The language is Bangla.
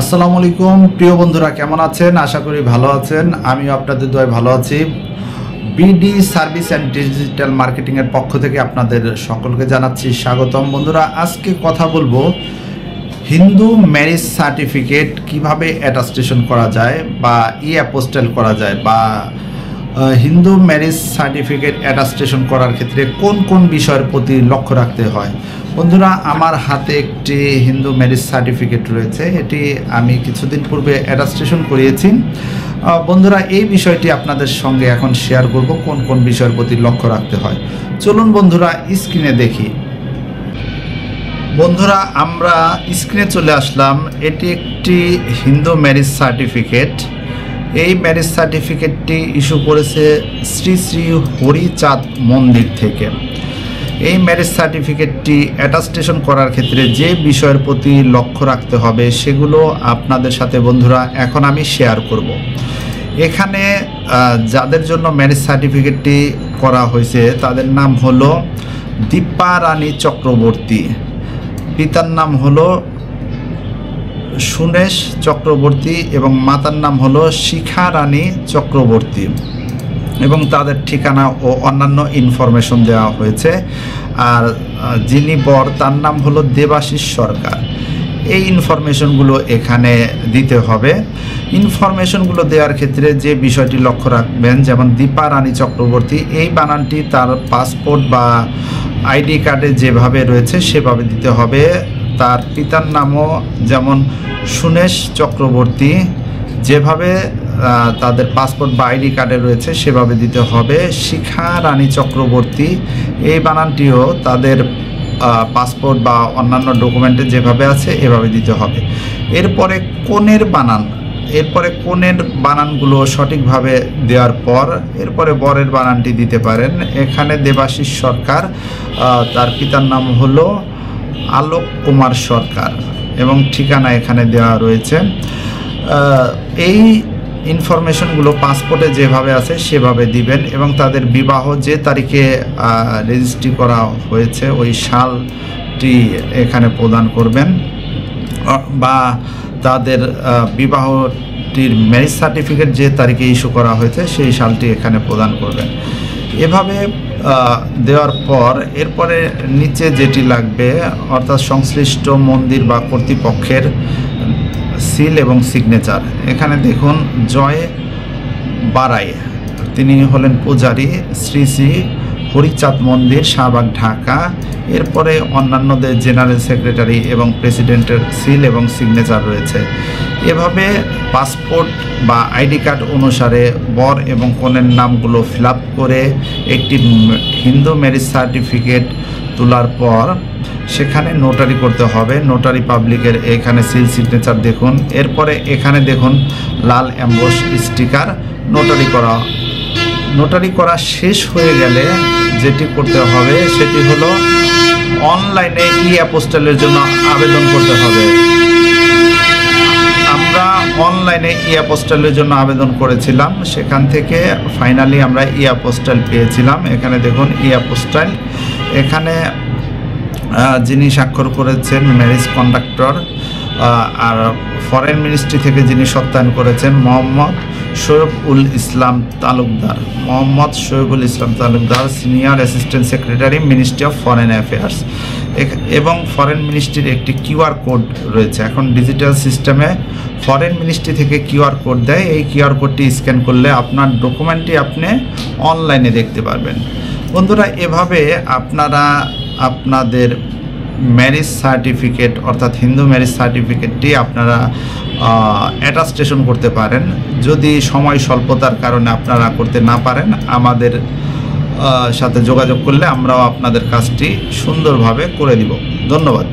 আসসালামু আলাইকুম প্রিয় বন্ধুরা, কেমন আছেন? আশা করি ভালো আছেন। আমিও আপনাদের দোয়ায় ভালো আছি। বিডি সার্ভিস অ্যান্ড ডিজিটাল মার্কেটিংয়ের পক্ষ থেকে আপনাদের সকলকে জানাচ্ছি স্বাগতম। বন্ধুরা, আজকে কথা বলবো হিন্দু ম্যারেজ সার্টিফিকেট কিভাবে অ্যাটাস্টেশন করা যায় বা অ্যাপোস্টেল করা যায়, বা হিন্দু ম্যারেজ সার্টিফিকেট অ্যাটাস্টেশন করার ক্ষেত্রে কোন কোন বিষয়ের প্রতি লক্ষ্য রাখতে হয়। বন্ধুরা, আমার হাতে একটি হিন্দু ম্যারেজ সার্টিফিকেট রয়েছে। এটি আমি কিছুদিন পূর্বে অ্যাটাস্টেশন করিয়েছি। বন্ধুরা, এই বিষয়টি আপনাদের সঙ্গে এখন শেয়ার করব, কোন কোন বিষয়ের প্রতি লক্ষ্য রাখতে হয়। চলুন বন্ধুরা, স্ক্রিনে দেখি। বন্ধুরা, আমরা স্ক্রিনে চলে আসলাম। এটি একটি হিন্দু ম্যারেজ সার্টিফিকেট। এই ম্যারেজ সার্টিফিকেটটি ইস্যু করেছে শ্রী শ্রী হরিচাঁদ মন্দির থেকে। এই ম্যারেজ সার্টিফিকেটটি অ্যাটাস্টেশন করার ক্ষেত্রে যে বিষয়ের প্রতি লক্ষ্য রাখতে হবে সেগুলো আপনাদের সাথে বন্ধুরা এখন আমি শেয়ার করব। এখানে যাদের জন্য ম্যারেজ সার্টিফিকেটটি করা হয়েছে তাদের নাম হলো দীপা রানী চক্রবর্তী, পিতার নাম হলো সুনেশ চক্রবর্তী এবং মাতার নাম হলো শিখা রানী চক্রবর্তী, এবং তাদের ঠিকানা ও অন্যান্য ইনফরমেশন দেওয়া হয়েছে। আর যিনি বর তার নাম হলো দেবাশিস সরকার। এই ইনফরমেশনগুলো এখানে দিতে হবে। ইনফরমেশনগুলো দেওয়ার ক্ষেত্রে যে বিষয়টি লক্ষ্য রাখবেন, যেমন দীপা রানী চক্রবর্তী, এই বানানটি তার পাসপোর্ট বা আইডি কার্ডে যেভাবে রয়েছে সেভাবে দিতে হবে। তার পিতার নামও যেমন সুনেশ চক্রবর্তী, যেভাবে তাদের পাসপোর্ট বা আইডি কার্ডে রয়েছে সেভাবে দিতে হবে। শিখা রানী চক্রবর্তী, এই বানানটিও তাদের পাসপোর্ট বা অন্যান্য ডকুমেন্টে যেভাবে আছে এভাবে দিতে হবে। এরপরে কোণের বানানগুলো সঠিকভাবে দেওয়ার পর এরপরে বরের বানানটি দিতে পারেন। এখানে দেবাশিস সরকার, তার পিতার নাম হলো আলোক কুমার সরকার এবং ঠিকানা এখানে দেওয়া রয়েছে। এই ইনফরমেশনগুলো পাসপোর্টে যেভাবে আছে সেভাবে দিবেন এবং তাদের বিবাহ যে তারিখে রেজিস্ট্রি করা হয়েছে ওই সালটি এখানে প্রদান করবেন, বা তাদের বিবাহটির ম্যারেজ সার্টিফিকেট যে তারিখে ইস্যু করা হয়েছে সেই সালটি এখানে প্রদান করবেন। এভাবে দেওয়ার পর এরপরে নিচে যেটি লাগবে, অর্থাৎ সংশ্লিষ্ট মন্দির বা কর্তৃপক্ষের সিল এবং সিগনেচার। এখানে দেখুন জয় বারাই, তিনি হলেন পূজারী, শ্রী শ্রী হরিচাঁদ মন্দির, শাহবাগ, ঢাকা। এরপরে অন্যান্যদের জেনারেল সেক্রেটারি এবং প্রেসিডেন্টের সিল এবং সিগনেচার রয়েছে। এভাবে পাসপোর্ট বা আইডি কার্ড অনুসারে বর এবং কনের নামগুলো ফিল আপ করে একটি হিন্দু ম্যারেজ সার্টিফিকেট তোলার পর সেখানে নোটারি করতে হবে। নোটারি পাবলিকের এখানে সিল সিগনেচার দেখুন। এরপরে এখানে দেখুন লাল অ্যাম্বোস স্টিকার। নোটারি করা শেষ হয়ে গেলে যেটি করতে হবে সেটি হলো অনলাইনে অ্যাপোস্টেলের জন্য আবেদন করতে হবে। আমরা অনলাইনে অ্যাপোস্টেলের জন্য আবেদন করেছিলাম, সেখান থেকে ফাইনালি আমরা অ্যাপোস্টেল পেয়েছিলাম। এখানে দেখুন অ্যাপোস্টেল, এখানে যিনি স্বাক্ষর করেছেন ম্যারেজ কন্ডাক্টর, আর ফরেন মিনিস্ট্রি থেকে যিনি সত্যায়ন করেছেন Mohammad Shoebul Islam Talukdar, senior assistant secretary, ministry of foreign affairs. এবং ফরেন মিনিস্ট্রির একটি কিউআর কোড রয়েছে। এখন ডিজিটাল সিস্টেমে ফরেন মিনিস্ট্রি থেকে কিউআর কোড দেয়। এই কিউআর কোডটি স্ক্যান করলে আপনার ডকুমেন্টটি আপনি অনলাইনে দেখতে পারবেন। বন্ধুরা, এভাবে আপনারা আপনাদের ম্যারেজ সার্টিফিকেট অর্থাৎ হিন্দু ম্যারেজ সার্টিফিকেটটি আপনারা অ্যাটাস্টেশন করতে পারেন। যদি সময় স্বল্পতার কারণে আপনারা করতে না পারেন, আমাদের সাথে যোগাযোগ করলে আমরাও আপনাদের কাজটি সুন্দরভাবে করে দিব। ধন্যবাদ।